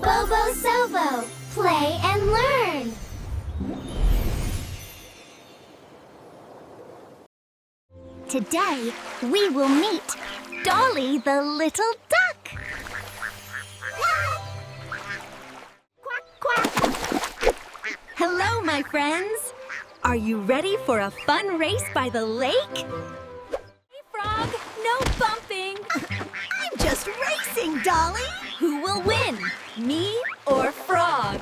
Bobosobo, play and learn. Today, we will meet Dolly the little duck. Quack, quack. Hello, my friends. Are you ready for a fun race by the lake? Hey, Frog, no bumping. I'm just racing, Dolly. Who will win, me or Frog?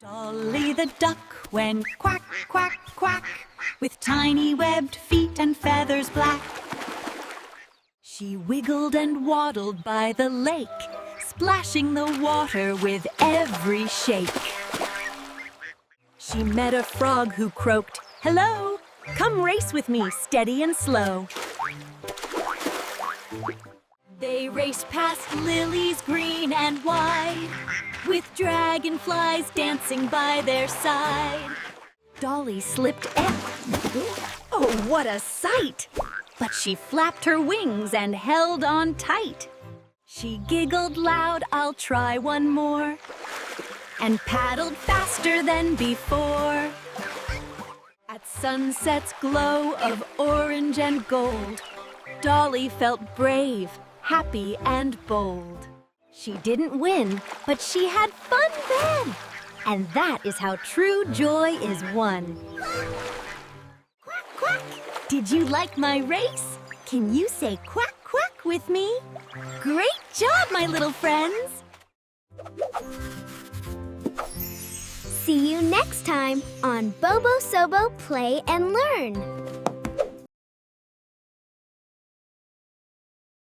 Dolly the duck went quack, quack, quack, with tiny webbed feet and feathers black. She wiggled and waddled by the lake, splashing the water with every shake. She met a frog who croaked, "Hello, come race with me, steady and slow." They raced past lilies green and wide, with dragonflies dancing by their side. Dolly slipped oh, what a sight! But she flapped her wings and held on tight. She giggled loud, "I'll try one more," and paddled faster than before. At sunset's glow of orange and gold, Dolly felt brave, happy and bold. She didn't win, but she had fun then. And that is how true joy is won. Quack, quack. Did you like my race? Can you say quack, quack with me? Great job, my little friends! See you next time on Bobosobo Play and Learn.